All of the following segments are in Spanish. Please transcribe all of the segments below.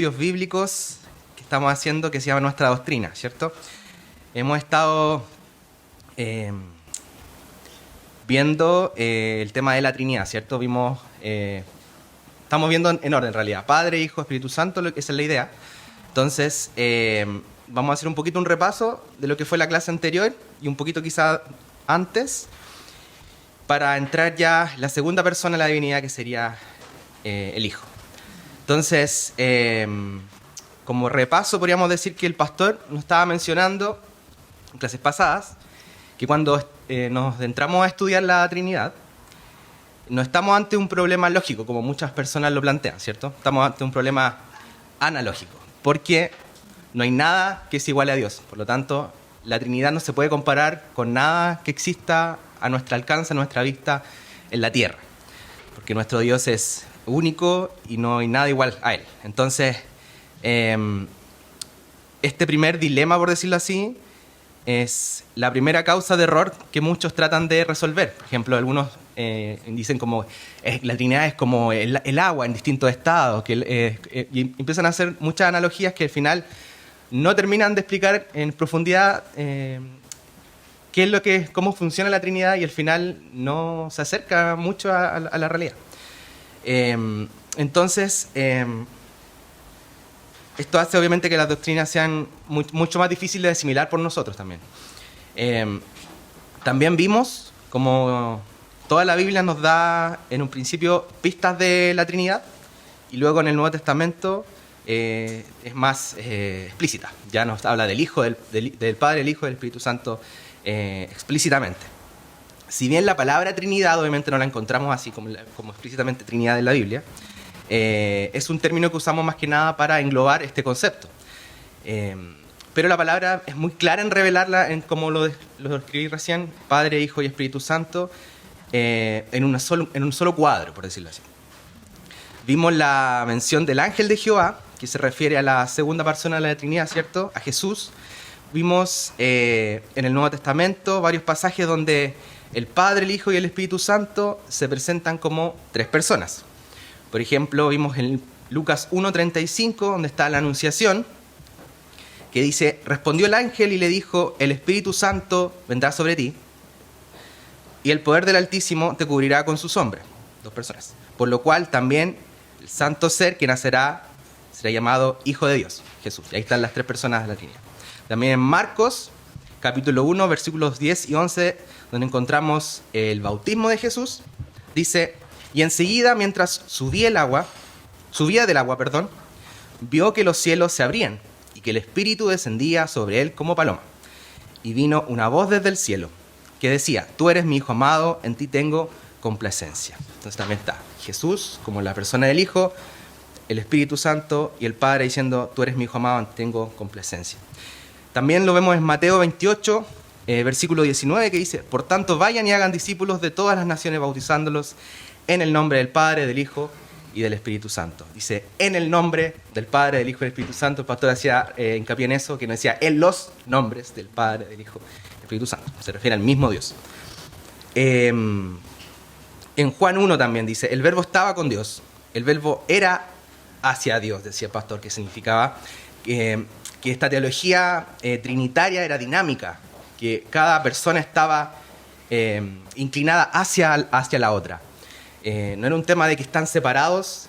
Estudios bíblicos que estamos haciendo que se llama Nuestra Doctrina, ¿cierto? Hemos estado viendo el tema de la Trinidad, ¿cierto? Estamos viendo en orden en realidad, Padre, Hijo, Espíritu Santo, esa es la idea. Entonces, vamos a hacer un poquito un repaso de lo que fue la clase anterior y un poquito quizá antes, para entrar ya en la segunda persona de la divinidad, que sería el Hijo. Entonces, como repaso, podríamos decir que el pastor nos estaba mencionando en clases pasadas que cuando nos entramos a estudiar la Trinidad, no estamos ante un problema lógico, como muchas personas lo plantean, ¿cierto? Estamos ante un problema analógico, porque no hay nada que se iguale a Dios. Por lo tanto, la Trinidad no se puede comparar con nada que exista a nuestro alcance, a nuestra vista en la tierra, porque nuestro Dios es único y no hay nada igual a Él. Entonces, este primer dilema, por decirlo así, es la primera causa de error que muchos tratan de resolver. Por ejemplo, algunos dicen como la Trinidad es como el agua en distintos estados, y empiezan a hacer muchas analogías que al final no terminan de explicar en profundidad cómo funciona la Trinidad, y al final no se acerca mucho a la realidad. Entonces, esto hace obviamente que las doctrinas sean mucho más difíciles de asimilar por nosotros también. También vimos como toda la Biblia nos da en un principio pistas de la Trinidad, y luego en el Nuevo Testamento es más explícita. Ya nos habla del Hijo, del Padre, el Hijo y del Espíritu Santo explícitamente. Si bien la palabra Trinidad obviamente no la encontramos así como explícitamente Trinidad en la Biblia, es un término que usamos más que nada para englobar este concepto. Pero la palabra es muy clara en revelarla, en como lo escribí recién, Padre, Hijo y Espíritu Santo, en un solo cuadro, por decirlo así. Vimos la mención del ángel de Jehová, que se refiere a la segunda persona de la Trinidad, ¿cierto? A Jesús. Vimos en el Nuevo Testamento varios pasajes donde el Padre, el Hijo y el Espíritu Santo se presentan como tres personas. Por ejemplo, vimos en Lucas 1:35, donde está la Anunciación, que dice: respondió el ángel y le dijo, el Espíritu Santo vendrá sobre ti, y el poder del Altísimo te cubrirá con su sombra. Dos personas. Por lo cual también el santo ser que nacerá será llamado Hijo de Dios, Jesús. Y ahí están las tres personas de la Trinidad. También en Marcos, capítulo 1, versículos 10 y 11, donde encontramos el bautismo de Jesús, dice: y enseguida, mientras subía del agua, vio que los cielos se abrían y que el Espíritu descendía sobre él como paloma. Y vino una voz desde el cielo que decía: tú eres mi Hijo amado, en ti tengo complacencia. Entonces también está Jesús como la persona del Hijo, el Espíritu Santo y el Padre diciendo: tú eres mi Hijo amado, en ti tengo complacencia. También lo vemos en Mateo 28, versículo 19, que dice: por tanto, vayan y hagan discípulos de todas las naciones, bautizándolos en el nombre del Padre, del Hijo y del Espíritu Santo. Dice, en el nombre del Padre, del Hijo y del Espíritu Santo. El pastor hacía hincapié en eso, que no decía en los nombres del Padre, del Hijo y del Espíritu Santo. Se refiere al mismo Dios. En Juan 1 también dice: el verbo estaba con Dios, el verbo era hacia Dios, decía el pastor, que significaba que esta teología trinitaria era dinámica, que cada persona estaba inclinada hacia la otra. No era un tema de que están separados,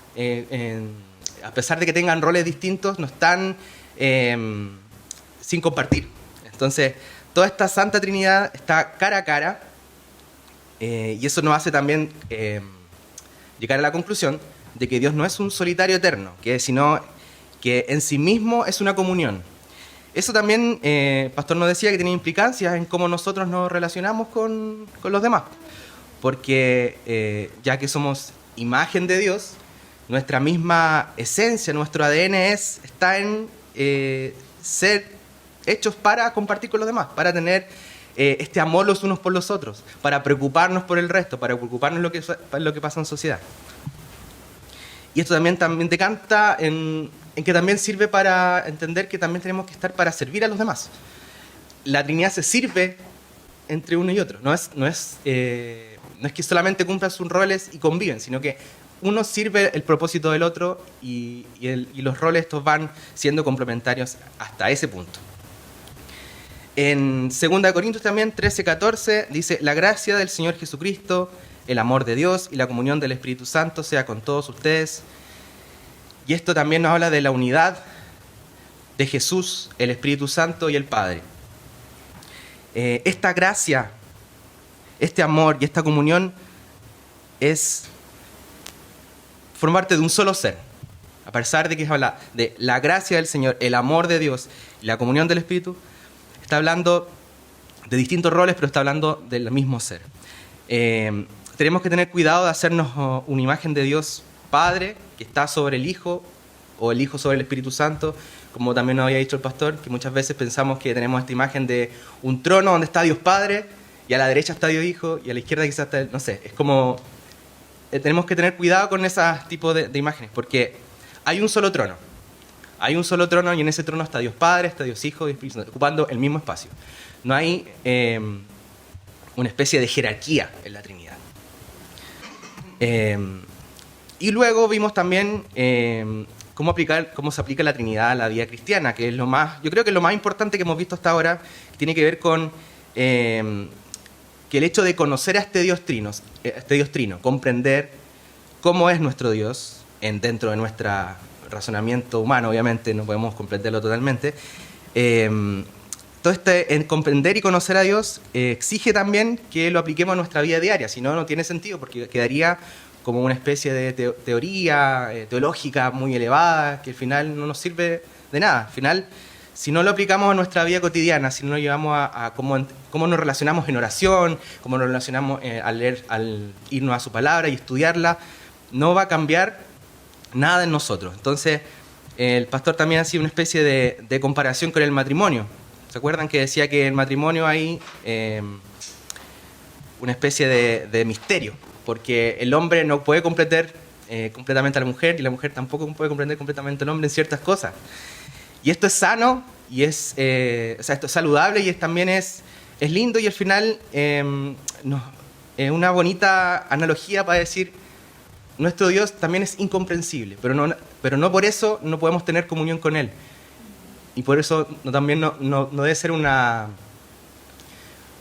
a pesar de que tengan roles distintos, no están sin compartir. Entonces, toda esta Santa Trinidad está cara a cara, y eso nos hace también llegar a la conclusión de que Dios no es un solitario eterno, sino que en sí mismo es una comunión. Eso también, Pastor nos decía que tiene implicancias en cómo nosotros nos relacionamos con los demás. Porque ya que somos imagen de Dios, nuestra misma esencia, nuestro ADN está en ser hechos para compartir con los demás, para tener este amor los unos por los otros, para preocuparnos por el resto, para preocuparnos lo que pasa en sociedad. Y esto también decanta en que también sirve para entender que también tenemos que estar para servir a los demás. La Trinidad se sirve entre uno y otro. No es que solamente cumplan sus roles y conviven, sino que uno sirve el propósito del otro y los roles estos van siendo complementarios hasta ese punto. En 2 Corintios también 13:14 dice: la gracia del Señor Jesucristo, el amor de Dios y la comunión del Espíritu Santo sea con todos ustedes. Y esto también nos habla de la unidad de Jesús, el Espíritu Santo y el Padre. Esta gracia, este amor y esta comunión es formarte de un solo ser. A pesar de que habla de la gracia del Señor, el amor de Dios y la comunión del Espíritu, está hablando de distintos roles, pero está hablando del mismo ser. Tenemos que tener cuidado de hacernos una imagen de Dios Padre, que está sobre el Hijo, o el Hijo sobre el Espíritu Santo, como también nos había dicho el pastor, que muchas veces pensamos que tenemos esta imagen de un trono donde está Dios Padre, y a la derecha está Dios Hijo, y a la izquierda quizás está, no sé, es como... tenemos que tener cuidado con ese tipo de imágenes, porque hay un solo trono. Hay un solo trono y en ese trono está Dios Padre, está Dios Hijo y Espíritu Santo, ocupando el mismo espacio. No hay una especie de jerarquía en la Trinidad. Y luego vimos también cómo se aplica la Trinidad a la vida cristiana, que es yo creo que es lo más importante que hemos visto hasta ahora, que tiene que ver con que el hecho de conocer a este Dios trino, comprender cómo es nuestro Dios dentro de nuestro razonamiento humano, obviamente no podemos comprenderlo totalmente. Todo en comprender y conocer a Dios exige también que lo apliquemos a nuestra vida diaria, si no, no tiene sentido, porque quedaría como una especie de teoría teológica muy elevada, que al final no nos sirve de nada. Al final, si no lo aplicamos a nuestra vida cotidiana, si no lo llevamos a cómo nos relacionamos en oración, cómo nos relacionamos al irnos a su palabra y estudiarla, no va a cambiar nada en nosotros. Entonces, el pastor también hacía una especie de comparación con el matrimonio. ¿Se acuerdan que decía que en el matrimonio hay una especie de misterio? Porque el hombre no puede comprender completamente a la mujer y la mujer tampoco puede comprender completamente al hombre en ciertas cosas. Y esto es sano y esto es saludable y también es lindo y al final es una bonita analogía para decir nuestro Dios también es incomprensible, pero no por eso no podemos tener comunión con Él. Y por eso también no debe ser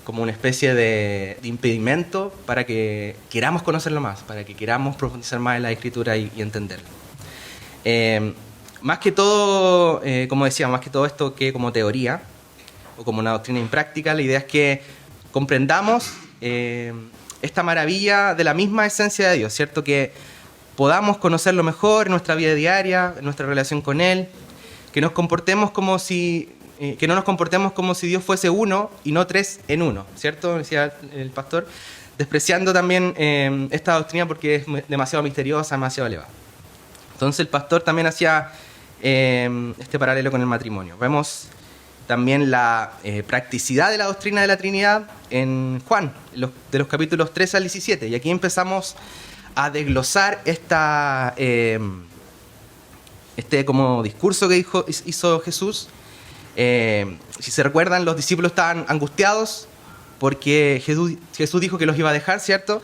como una especie de impedimento para que queramos conocerlo más, para que queramos profundizar más en la Escritura y entenderlo. Más que todo, como decía, más que todo esto que como teoría o como una doctrina impráctica, la idea es que comprendamos esta maravilla de la misma esencia de Dios, ¿cierto? Que podamos conocerlo mejor en nuestra vida diaria, en nuestra relación con Él, que nos comportemos que no nos comportemos como si Dios fuese uno y no tres en uno, ¿cierto? Decía el pastor, despreciando también esta doctrina porque es demasiado misteriosa, demasiado elevada. Entonces el pastor también hacía este paralelo con el matrimonio. Vemos también la practicidad de la doctrina de la Trinidad en Juan, de los capítulos 13 al 17. Y aquí empezamos a desglosar este como discurso que hizo Jesús. Si se recuerdan, los discípulos estaban angustiados porque Jesús dijo que los iba a dejar, ¿cierto?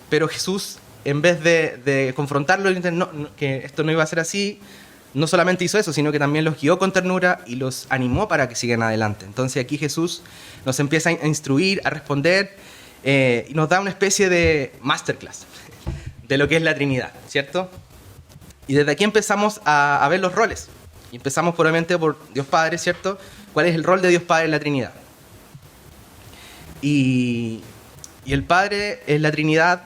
Pero Jesús, en vez de confrontarlos, que esto no iba a ser así, no solamente hizo eso, sino que también los guió con ternura y los animó para que sigan adelante. Entonces aquí Jesús nos empieza a instruir, a responder y nos da una especie de masterclass de lo que es la Trinidad, ¿cierto? Y desde aquí empezamos a ver los roles. Y empezamos probablemente por Dios Padre, ¿cierto? ¿Cuál es el rol de Dios Padre en la Trinidad? Y el Padre en la Trinidad,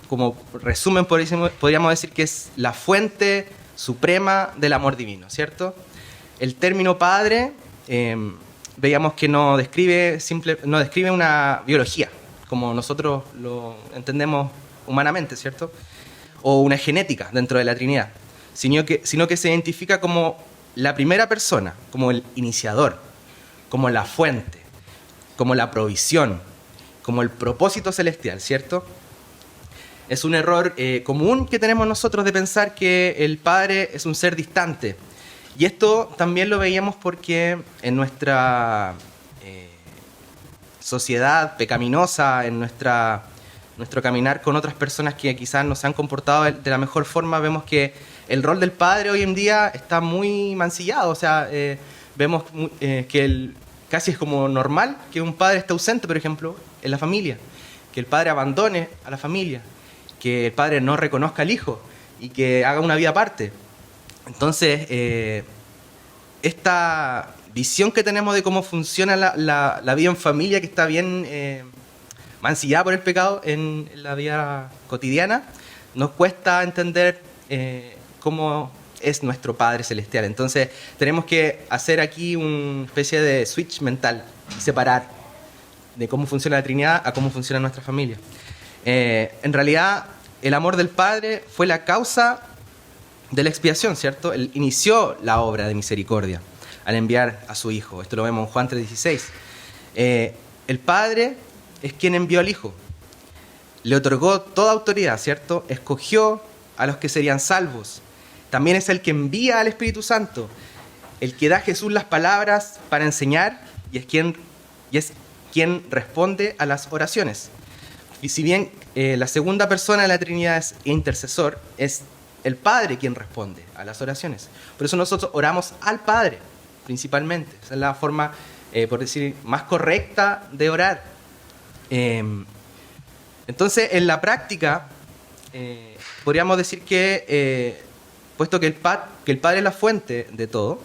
como resumen, podríamos decir que es la fuente suprema del amor divino, ¿cierto? El término Padre, veíamos que no describe una biología, como nosotros lo entendemos humanamente, ¿cierto? O una genética dentro de la Trinidad, sino que se identifica como la primera persona, como el iniciador, como la fuente, como la provisión, como el propósito celestial, ¿cierto? Es un error común que tenemos nosotros de pensar que el Padre es un ser distante. Y esto también lo veíamos porque en nuestra sociedad pecaminosa, en nuestra nuestro caminar con otras personas que quizás no se han comportado de la mejor forma, vemos que el rol del padre hoy en día está muy mancillado. O sea, vemos que casi es como normal que un padre esté ausente, por ejemplo, en la familia, que el padre abandone a la familia, que el padre no reconozca al hijo y que haga una vida aparte. Entonces, esta visión que tenemos de cómo funciona la vida en familia, que está bien mancillada por el pecado en la vida cotidiana, nos cuesta entender cómo es nuestro Padre Celestial. Entonces tenemos que hacer aquí una especie de switch mental, separar de cómo funciona la Trinidad a cómo funciona nuestra familia. En realidad, el amor del Padre fue la causa de la expiación, ¿cierto? Él inició la obra de misericordia al enviar a su Hijo. Esto lo vemos en Juan 3:16. El Padre es quien envió al Hijo. Le otorgó toda autoridad, ¿cierto? Escogió a los que serían salvos. También es el que envía al Espíritu Santo, el que da a Jesús las palabras para enseñar y es quien responde a las oraciones. Y si bien la segunda persona de la Trinidad es intercesor, es el Padre quien responde a las oraciones. Por eso nosotros oramos al Padre, principalmente. Esa es la forma, por decir, más correcta de orar. Entonces, en la práctica, podríamos decir que, puesto que el Padre es la fuente de todo,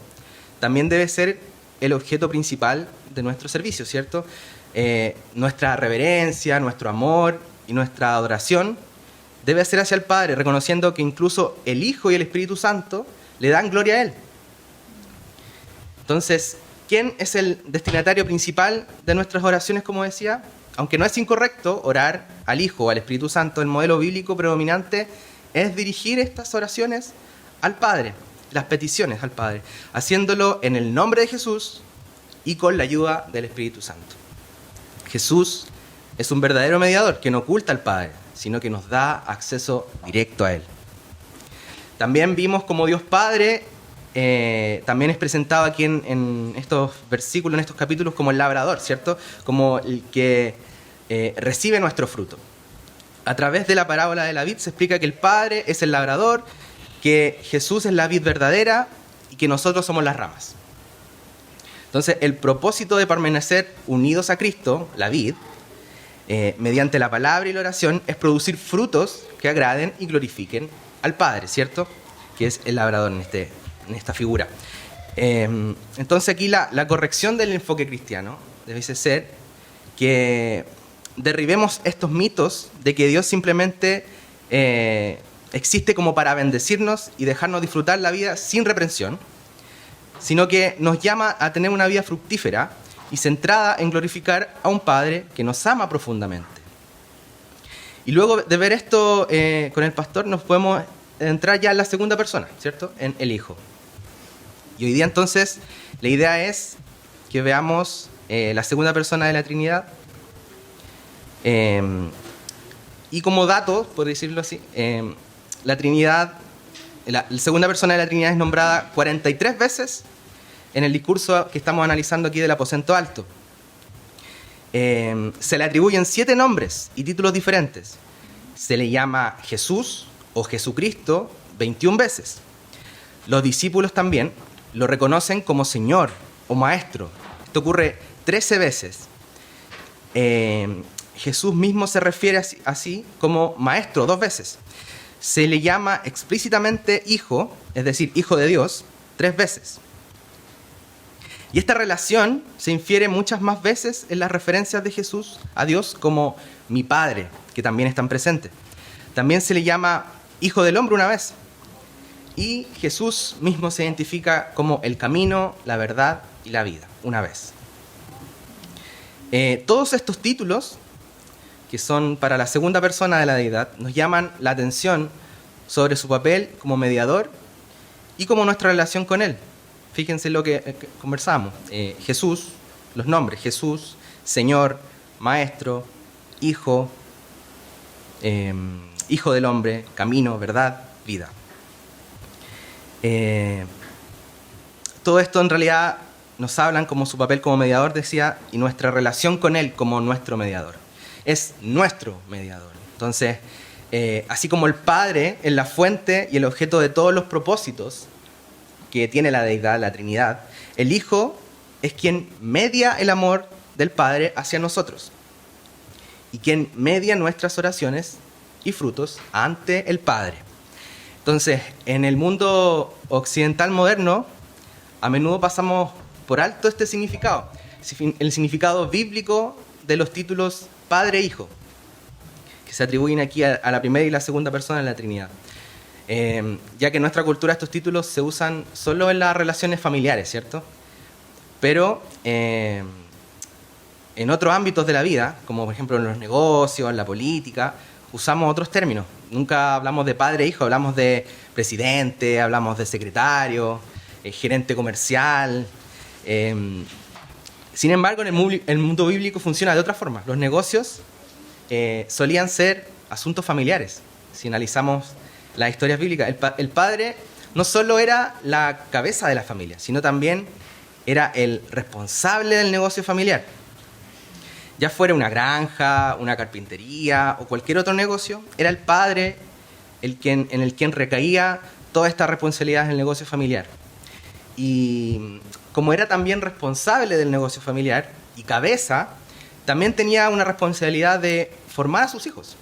también debe ser el objeto principal de nuestro servicio, ¿cierto? Nuestra reverencia, nuestro amor y nuestra adoración debe ser hacia el Padre, reconociendo que incluso el Hijo y el Espíritu Santo le dan gloria a Él. Entonces, ¿quién es el destinatario principal de nuestras oraciones, como decía? Aunque no es incorrecto orar al Hijo o al Espíritu Santo, el modelo bíblico predominante es dirigir estas oraciones al Padre, las peticiones al Padre, haciéndolo en el nombre de Jesús y con la ayuda del Espíritu Santo. Jesús es un verdadero mediador que no oculta al Padre, sino que nos da acceso directo a Él. También vimos como Dios Padre también es presentado aquí en estos versículos, en estos capítulos, como el labrador, ¿cierto? Como el que recibe nuestro fruto. A través de la parábola de la vid se explica que el Padre es el labrador, que Jesús es la vid verdadera y que nosotros somos las ramas. Entonces, el propósito de permanecer unidos a Cristo, la vid, mediante la palabra y la oración, es producir frutos que agraden y glorifiquen al Padre, ¿cierto? Que es el labrador en esta figura. Entonces aquí la corrección del enfoque cristiano debe ser que derribemos estos mitos de que Dios simplemente existe como para bendecirnos y dejarnos disfrutar la vida sin reprensión, sino que nos llama a tener una vida fructífera y centrada en glorificar a un Padre que nos ama profundamente. Y luego de ver esto con el pastor, nos podemos entrar ya en la segunda persona, ¿cierto? En el Hijo. Y hoy día entonces la idea es que veamos la segunda persona de la Trinidad. Y como dato, por decirlo así, la Trinidad, la segunda persona de la Trinidad es nombrada 43 veces en el discurso que estamos analizando aquí del aposento alto. Se le atribuyen 7 nombres y títulos diferentes. Se le llama Jesús o Jesucristo 21 veces. Los discípulos también lo reconocen como Señor o Maestro. Esto ocurre 13 veces. Jesús mismo se refiere así como Maestro 2 veces. Se le llama explícitamente Hijo, es decir, Hijo de Dios, 3 veces. Y esta relación se infiere muchas más veces en las referencias de Jesús a Dios como mi Padre, que también están presentes. También se le llama Hijo del Hombre una vez. Y Jesús mismo se identifica como el camino, la verdad y la vida, una vez. Todos estos títulos, que son para la segunda persona de la deidad, nos llaman la atención sobre su papel como mediador y como nuestra relación con Él. Fíjense lo que conversamos. Jesús, los nombres, Jesús, Señor, Maestro, Hijo, Hijo del Hombre, camino, verdad, vida. Todo esto en realidad nos hablan como su papel como mediador, decía, y nuestra relación con Él como nuestro mediador. Es nuestro mediador. Entonces, así como el Padre es la fuente y el objeto de todos los propósitos que tiene la deidad, la Trinidad, el Hijo es quien media el amor del Padre hacia nosotros y quien media nuestras oraciones y frutos ante el Padre. Entonces, en el mundo occidental moderno, a menudo pasamos por alto este significado, el significado bíblico de los títulos Padre e Hijo, que se atribuyen aquí a la primera y la segunda persona de la Trinidad. Ya que en nuestra cultura estos títulos se usan solo en las relaciones familiares, ¿cierto? Pero en otros ámbitos de la vida, como por ejemplo en los negocios, en la política, usamos otros términos. Nunca hablamos de padre e hijo, hablamos de presidente, hablamos de secretario, gerente comercial. Sin embargo, en el mundo bíblico funciona de otra forma. Los negocios solían ser asuntos familiares. Si analizamos las historias bíblicas, el padre no solo era la cabeza de la familia, sino también era el responsable del negocio familiar. Ya fuera una granja, una carpintería o cualquier otro negocio, era el padre en el quien recaía toda esta responsabilidad del negocio familiar. Y como era también responsable del negocio familiar y cabeza, también tenía una responsabilidad de formar a sus hijos.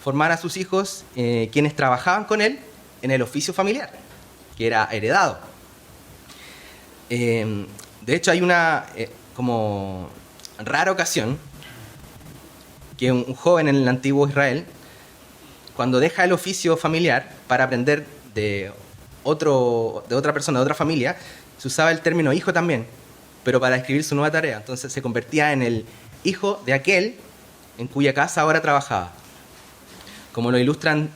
Formar a sus hijos, quienes trabajaban con él en el oficio familiar, que era heredado. De hecho, hay una como rara ocasión que un joven en el antiguo Israel, cuando deja el oficio familiar para aprender de otra persona, de otra familia, se usaba el término hijo también, pero para describir su nueva tarea. Entonces se convertía en el hijo de aquel en cuya casa ahora trabajaba. Como lo ilustran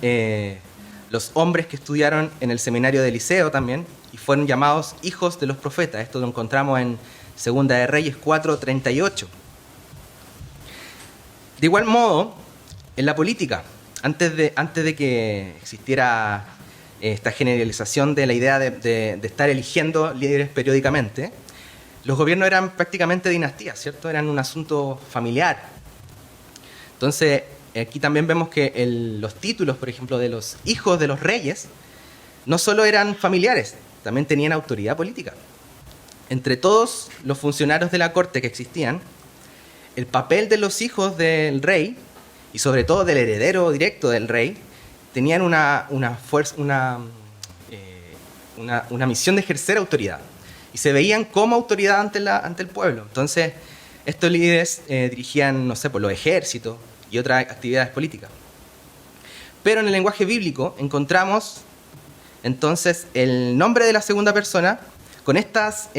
los hombres que estudiaron en el seminario de Eliseo también, y fueron llamados hijos de los profetas. Esto lo encontramos en Segunda de Reyes 4:38. De igual modo, en la política, antes de que existiera esta generalización de la idea de estar eligiendo líderes periódicamente, los gobiernos eran prácticamente dinastías, ¿cierto? Eran un asunto familiar. Entonces, aquí también vemos que los títulos, por ejemplo, de los hijos de los reyes, no solo eran familiares, también tenían autoridad política. Entre todos los funcionarios de la corte que existían, el papel de los hijos del rey, y sobre todo del heredero directo del rey, tenían una misión de ejercer autoridad. Y se veían como autoridad ante el pueblo. Entonces, estos líderes dirigían, no sé, por los ejércitos y otras actividades políticas. Pero en el lenguaje bíblico encontramos entonces el nombre de la segunda persona con estas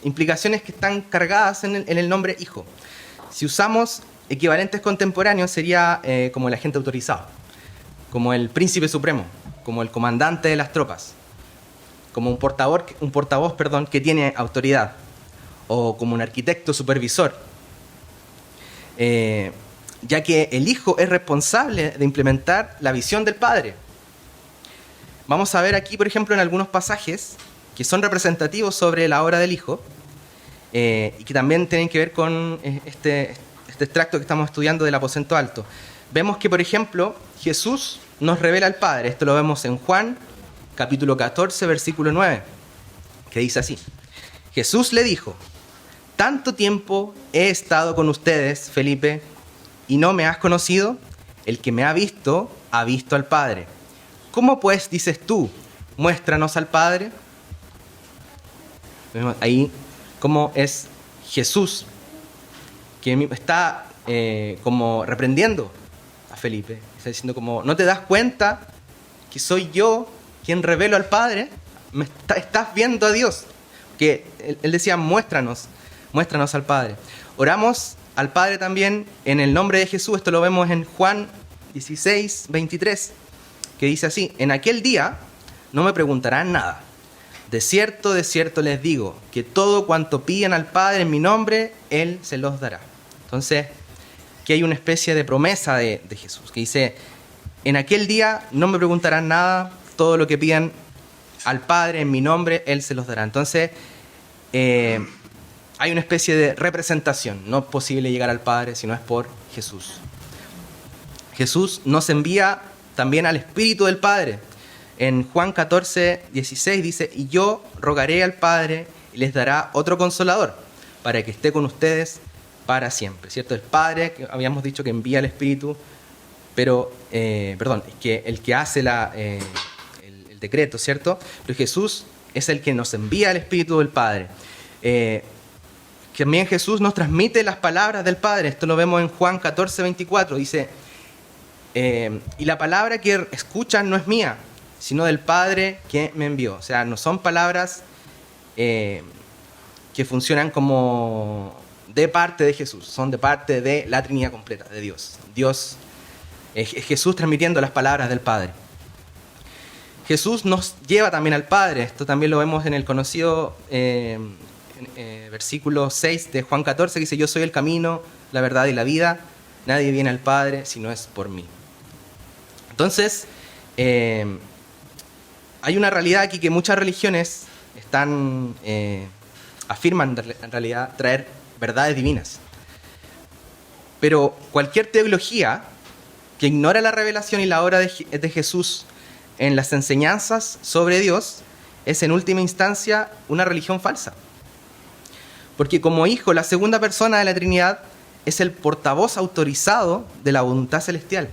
implicaciones que están cargadas en el nombre hijo. Si usamos equivalentes contemporáneos, sería como el agente autorizado, como el príncipe supremo, como el comandante de las tropas, como un portavoz, que tiene autoridad, o como un arquitecto supervisor, ya que el hijo es responsable de implementar la visión del padre. Vamos a ver aquí, por ejemplo, en algunos pasajes que son representativos sobre la obra del hijo, y que también tienen que ver con este extracto que estamos estudiando del aposento alto. Vemos que, por ejemplo, Jesús nos revela al Padre. Esto lo vemos en Juan, capítulo 14, versículo 9, que dice así: Jesús le dijo: tanto tiempo he estado con ustedes, Felipe, y no me has conocido. El que me ha visto al Padre. ¿Cómo pues dices tú, muéstranos al Padre? Vemos ahí cómo es Jesús que está como reprendiendo a Felipe. Está diciendo como, ¿no te das cuenta que soy yo quien revelo al Padre? Estás viendo a Dios. Que él decía, muéstranos al Padre. Oramos al Padre también en el nombre de Jesús. Esto lo vemos en Juan 16, 23, que dice así: en aquel día no me preguntarán nada. De cierto les digo, que todo cuanto pidan al Padre en mi nombre, Él se los dará. Entonces, aquí hay una especie de promesa de Jesús, que dice, en aquel día no me preguntarán nada, todo lo que pidan al Padre en mi nombre, Él se los dará. Entonces, hay una especie de representación. No es posible llegar al Padre si no es por Jesús. Jesús nos envía también al Espíritu del Padre. En Juan 14, 16 dice, y yo rogaré al Padre y les dará otro consolador para que esté con ustedes para siempre. ¿Cierto? El Padre, que habíamos dicho que envía al Espíritu, pero, que el que hace el decreto, ¿cierto? Pero Jesús es el que nos envía al Espíritu del Padre. También Jesús nos transmite las palabras del Padre. Esto lo vemos en Juan 14, 24. Dice, y la palabra que escuchan no es mía, sino del Padre que me envió. O sea, no son palabras que funcionan como de parte de Jesús, son de parte de la Trinidad completa, de Dios. Dios es Jesús transmitiendo las palabras del Padre. Jesús nos lleva también al Padre. Esto también lo vemos en el conocido versículo 6 de Juan 14, que dice, yo soy el camino, la verdad y la vida. Nadie viene al Padre si no es por mí. Entonces, hay una realidad aquí que muchas religiones afirman en realidad traer verdades divinas. Pero cualquier teología que ignora la revelación y la obra de Jesús en las enseñanzas sobre Dios es en última instancia una religión falsa. Porque como Hijo, la segunda persona de la Trinidad es el portavoz autorizado de la voluntad celestial.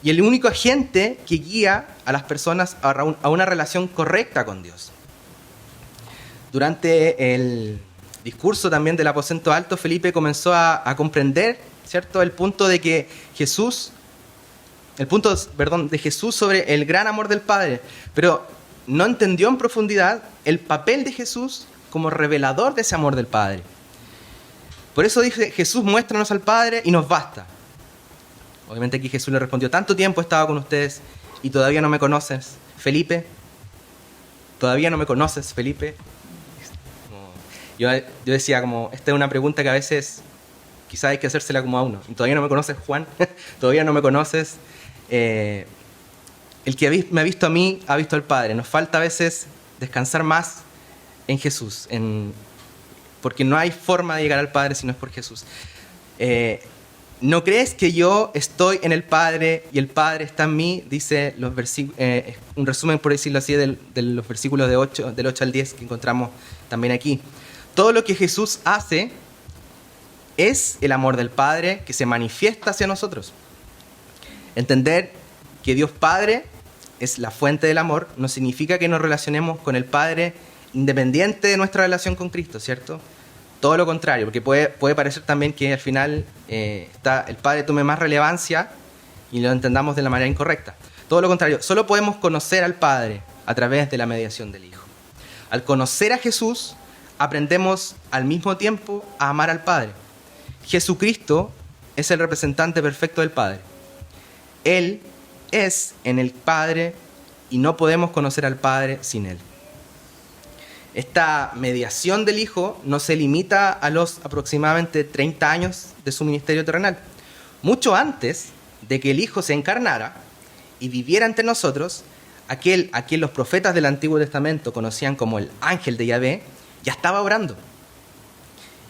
Y el único agente que guía a las personas a una relación correcta con Dios. Durante el discurso también del aposento alto, Felipe comenzó a comprender, ¿cierto?, el punto de Jesús sobre el gran amor del Padre, pero no entendió en profundidad el papel de Jesús como revelador de ese amor del Padre. Por eso dice, Jesús, muéstranos al Padre y nos basta. Obviamente aquí Jesús le respondió, tanto tiempo he estado con ustedes y todavía no me conoces, Felipe. ¿Todavía no me conoces, Felipe? Yo decía, esta es una pregunta que a veces quizás hay que hacérsela como a uno. ¿Todavía no me conoces, Juan? ¿Todavía no me conoces? El que me ha visto a mí, ha visto al Padre. Nos falta a veces descansar más en Jesús, porque no hay forma de llegar al Padre si no es por Jesús. ¿No crees que yo estoy en el Padre y el Padre está en mí? Dice un resumen, por decirlo así, de los versículos del 8 al 10 que encontramos también aquí. Todo lo que Jesús hace es el amor del Padre que se manifiesta hacia nosotros. Entender que Dios Padre es la fuente del amor no significa que nos relacionemos con el Padre independiente de nuestra relación con Cristo, ¿cierto? Todo lo contrario, porque puede parecer también que al final el Padre tome más relevancia y lo entendamos de la manera incorrecta. Todo lo contrario, solo podemos conocer al Padre a través de la mediación del Hijo. Al conocer a Jesús, aprendemos al mismo tiempo a amar al Padre. Jesucristo es el representante perfecto del Padre. Él es en el Padre y no podemos conocer al Padre sin Él. Esta mediación del Hijo no se limita a los aproximadamente 30 años de su ministerio terrenal. Mucho antes de que el Hijo se encarnara y viviera entre nosotros, aquel a quien los profetas del Antiguo Testamento conocían como el ángel de Yahvé, ya estaba obrando.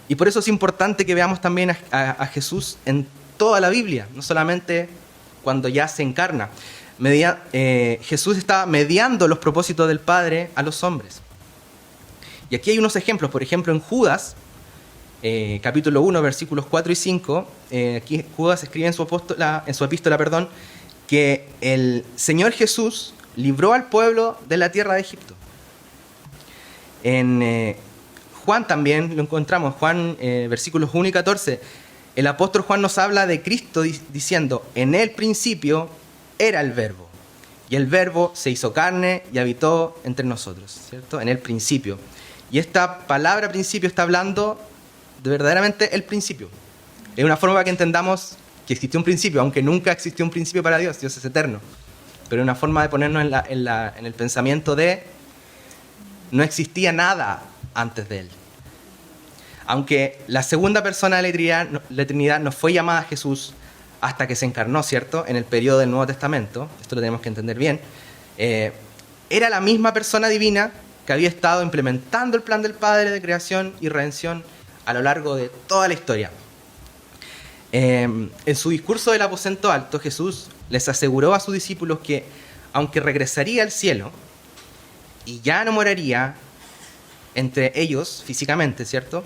Y por eso es importante que veamos también a Jesús en toda la Biblia, no solamente cuando ya se encarna. Jesús está mediando los propósitos del Padre a los hombres. Y aquí hay unos ejemplos, por ejemplo en Judas, capítulo 1, versículos 4 y 5, aquí Judas escribe en su epístola, que el Señor Jesús libró al pueblo de la tierra de Egipto. En Juan también lo encontramos, Juan versículos 1 y 14, el apóstol Juan nos habla de Cristo diciendo, en el principio era el Verbo, y el Verbo se hizo carne y habitó entre nosotros, ¿cierto? En el principio. Y esta palabra principio está hablando de verdaderamente el principio. Es una forma para que entendamos que existió un principio, aunque nunca existió un principio para Dios. Dios es eterno. Pero es una forma de ponernos en el pensamiento de no existía nada antes de Él. Aunque la segunda persona de la Trinidad no fue llamada Jesús hasta que se encarnó, ¿cierto? En el periodo del Nuevo Testamento. Esto lo tenemos que entender bien. Era la misma persona divina que había estado implementando el plan del Padre de creación y redención a lo largo de toda la historia. En su discurso del aposento alto, Jesús les aseguró a sus discípulos que, aunque regresaría al cielo y ya no moraría entre ellos físicamente, ¿cierto?,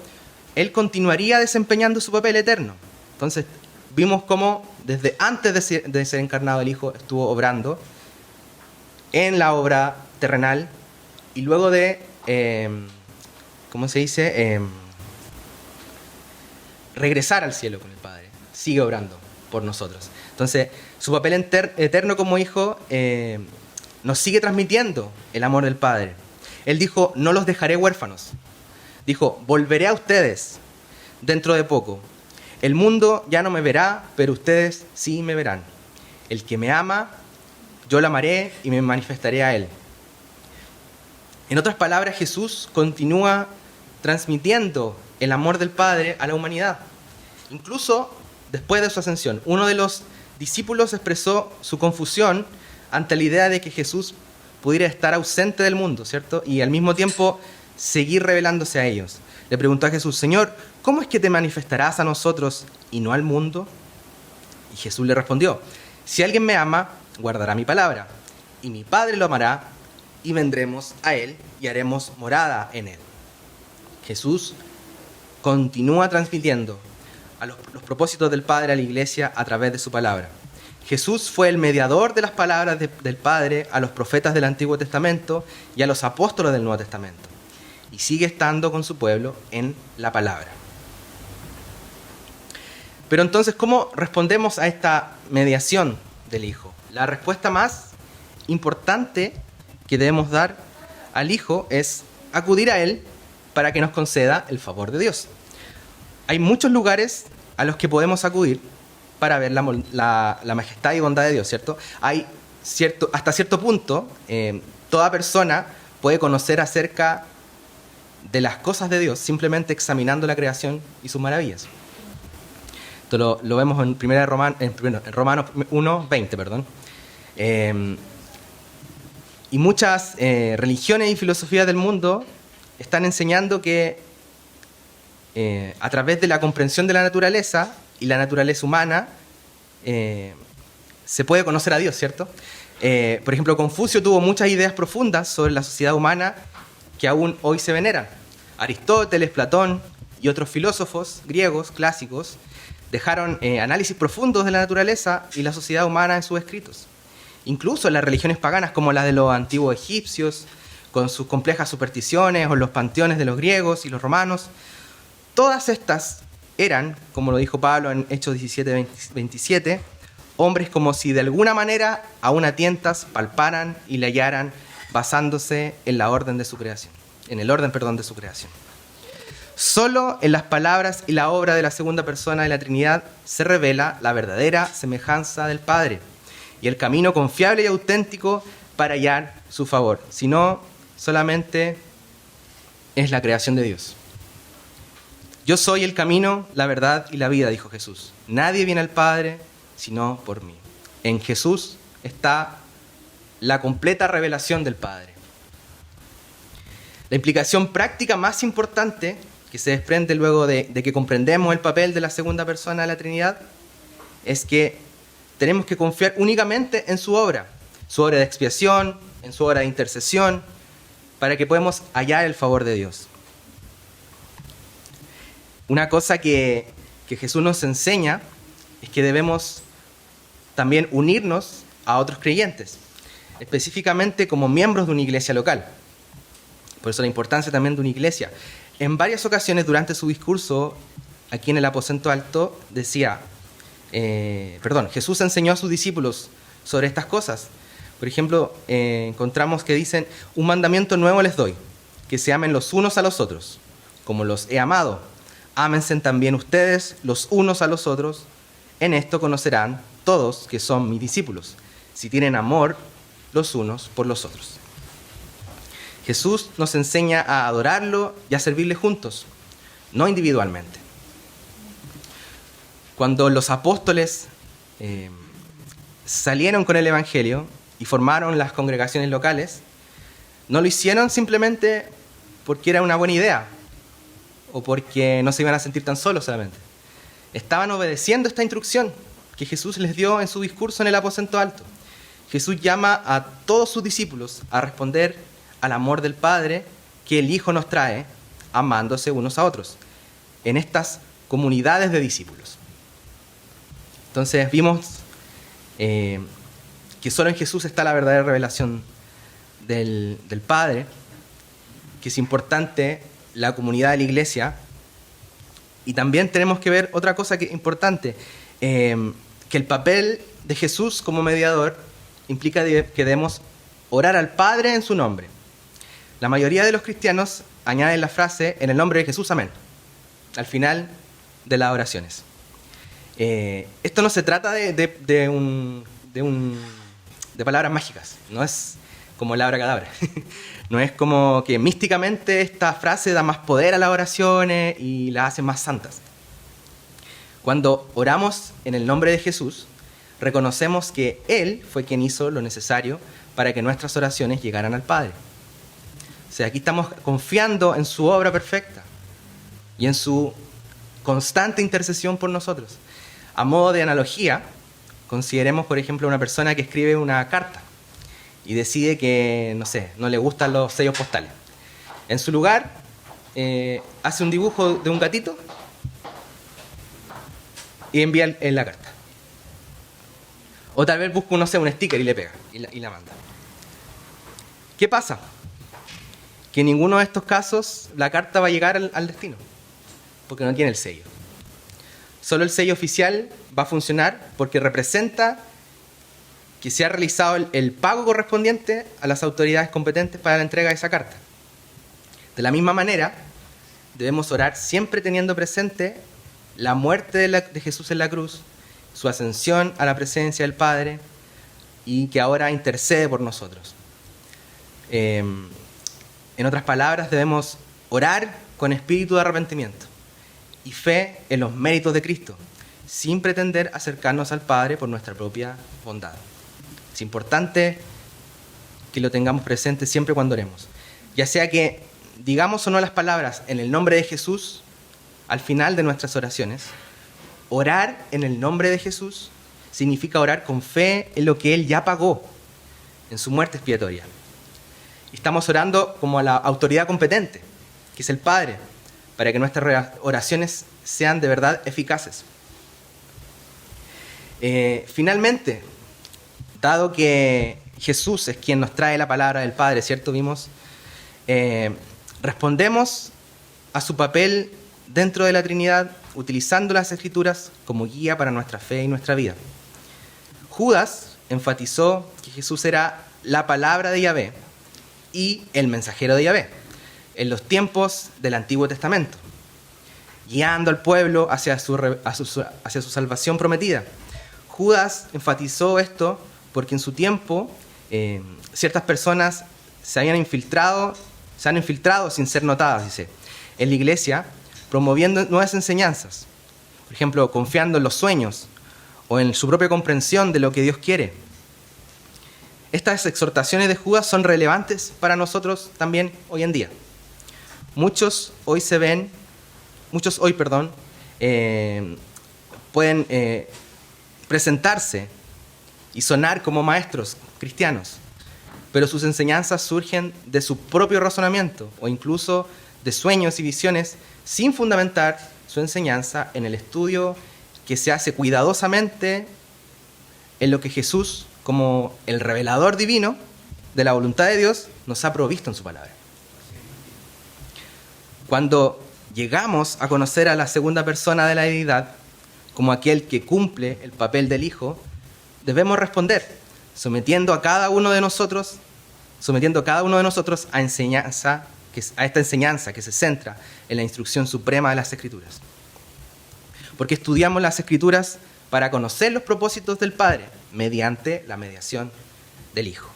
Él continuaría desempeñando su papel eterno. Entonces, vimos cómo desde antes de ser encarnado el Hijo estuvo obrando en la obra terrenal y luego de, ¿cómo se dice?, regresar al cielo con el Padre. Sigue obrando por nosotros. Entonces, su papel eterno como Hijo nos sigue transmitiendo el amor del Padre. Él dijo, no los dejaré huérfanos. Dijo, volveré a ustedes dentro de poco. El mundo ya no me verá, pero ustedes sí me verán. El que me ama, yo lo amaré y me manifestaré a él. En otras palabras, Jesús continúa transmitiendo el amor del Padre a la humanidad. Incluso después de su ascensión, uno de los discípulos expresó su confusión ante la idea de que Jesús pudiera estar ausente del mundo, ¿cierto? Y al mismo tiempo seguir revelándose a ellos. Le preguntó a Jesús, Señor, ¿cómo es que te manifestarás a nosotros y no al mundo? Y Jesús le respondió, si alguien me ama, guardará mi palabra, y mi Padre lo amará, y vendremos a él y haremos morada en él. Jesús continúa transmitiendo los propósitos del Padre a la iglesia a través de su palabra. Jesús fue el mediador de las palabras del Padre a los profetas del Antiguo Testamento y a los apóstoles del Nuevo Testamento. Y sigue estando con su pueblo en la palabra. Pero entonces, ¿cómo respondemos a esta mediación del Hijo? La respuesta más importante que debemos dar al Hijo es acudir a Él para que nos conceda el favor de Dios. Hay muchos lugares a los que podemos acudir para ver la majestad y bondad de Dios, ¿cierto? Hasta cierto punto, toda persona puede conocer acerca de las cosas de Dios simplemente examinando la creación y sus maravillas. Esto lo vemos en Romanos 1:20, perdón. Y muchas religiones y filosofías del mundo están enseñando que a través de la comprensión de la naturaleza y la naturaleza humana se puede conocer a Dios, ¿cierto? Por ejemplo, Confucio tuvo muchas ideas profundas sobre la sociedad humana que aún hoy se veneran. Aristóteles, Platón y otros filósofos griegos clásicos dejaron análisis profundos de la naturaleza y la sociedad humana en sus escritos. Incluso las religiones paganas como las de los antiguos egipcios, con sus complejas supersticiones, o los panteones de los griegos y los romanos, todas estas eran, como lo dijo Pablo en Hechos 17:27, hombres como si de alguna manera aún a tientas palparan y le hallaran basándose en el orden de su creación. Solo en las palabras y la obra de la segunda persona de la Trinidad se revela la verdadera semejanza del Padre y el camino confiable y auténtico para hallar su favor. Si no, solamente es la creación de Dios. Yo soy el camino, la verdad y la vida, dijo Jesús. Nadie viene al Padre sino por mí. En Jesús está la completa revelación del Padre. La implicación práctica más importante que se desprende luego de que comprendemos el papel de la segunda persona de la Trinidad es que tenemos que confiar únicamente en su obra de expiación, en su obra de intercesión, para que podamos hallar el favor de Dios. Una cosa que Jesús nos enseña es que debemos también unirnos a otros creyentes, específicamente como miembros de una iglesia local. Por eso la importancia también de una iglesia. En varias ocasiones durante su discurso, aquí en el aposento alto, Jesús enseñó a sus discípulos sobre estas cosas. Por ejemplo, encontramos que dicen, un mandamiento nuevo les doy, que se amen los unos a los otros, como los he amado. Ámense también ustedes los unos a los otros. En esto conocerán todos que son mis discípulos, si tienen amor los unos por los otros. Jesús nos enseña a adorarlo y a servirle juntos, no individualmente. Cuando los apóstoles salieron con el Evangelio y formaron las congregaciones locales, no lo hicieron simplemente porque era una buena idea o porque no se iban a sentir tan solos solamente. estaban obedeciendo esta instrucción que Jesús les dio en su discurso en el aposento alto. Jesús llama a todos sus discípulos a responder al amor del Padre que el Hijo nos trae, amándose unos a otros, en estas comunidades de discípulos. Entonces vimos que solo en Jesús está la verdadera revelación del Padre, que es importante la comunidad de la iglesia. Y también tenemos que ver otra cosa que es importante, que el papel de Jesús como mediador implica que debemos orar al Padre en su nombre. La mayoría de los cristianos añaden la frase "en el nombre de Jesús, amén", al final de las oraciones. Esto no se trata de palabras mágicas, no es como el abracadabra. No es como que místicamente esta frase da más poder a las oraciones y las hace más santas. Cuando oramos en el nombre de Jesús, reconocemos que Él fue quien hizo lo necesario para que nuestras oraciones llegaran al Padre. O sea, aquí estamos confiando en su obra perfecta y en su constante intercesión por nosotros. A modo de analogía, consideremos, por ejemplo, una persona que escribe una carta y decide que, no le gustan los sellos postales. En su lugar, hace un dibujo de un gatito y envía en la carta. O tal vez busca, un sticker y le pega y la manda. ¿Qué pasa? Que en ninguno de estos casos la carta va a llegar al destino, porque no tiene el sello. Solo el sello oficial va a funcionar porque representa que se ha realizado el pago correspondiente a las autoridades competentes para la entrega de esa carta. De la misma manera, debemos orar siempre teniendo presente la muerte de Jesús en la cruz, su ascensión a la presencia del Padre y que ahora intercede por nosotros. En otras palabras, debemos orar con espíritu de arrepentimiento y fe en los méritos de Cristo, sin pretender acercarnos al Padre por nuestra propia bondad. Es importante que lo tengamos presente siempre cuando oremos. Ya sea que digamos o no las palabras "en el nombre de Jesús" al final de nuestras oraciones, orar en el nombre de Jesús significa orar con fe en lo que Él ya pagó en su muerte expiatoria. Estamos orando como a la autoridad competente, que es el Padre, para que nuestras oraciones sean de verdad eficaces. Finalmente, dado que Jesús es quien nos trae la palabra del Padre, ¿cierto? Respondemos a su papel dentro de la Trinidad, utilizando las Escrituras como guía para nuestra fe y nuestra vida. Judas enfatizó que Jesús era la palabra de Yahvé y el mensajero de Yahvé en los tiempos del Antiguo Testamento, guiando al pueblo hacia su salvación prometida. Judas enfatizó esto porque en su tiempo ciertas personas se han infiltrado sin ser notadas, dice, en la iglesia, promoviendo nuevas enseñanzas, por ejemplo, confiando en los sueños o en su propia comprensión de lo que Dios quiere. Estas exhortaciones de Judas son relevantes para nosotros también hoy en día. Muchos hoy pueden presentarse y sonar como maestros cristianos, pero sus enseñanzas surgen de su propio razonamiento o incluso de sueños y visiones sin fundamentar su enseñanza en el estudio que se hace cuidadosamente en lo que Jesús, como el revelador divino de la voluntad de Dios, nos ha provisto en su palabra. Cuando llegamos a conocer a la segunda persona de la deidad como aquel que cumple el papel del Hijo, debemos responder sometiendo a cada uno de nosotros a esta enseñanza que se centra en la instrucción suprema de las Escrituras. Porque estudiamos las Escrituras para conocer los propósitos del Padre mediante la mediación del Hijo.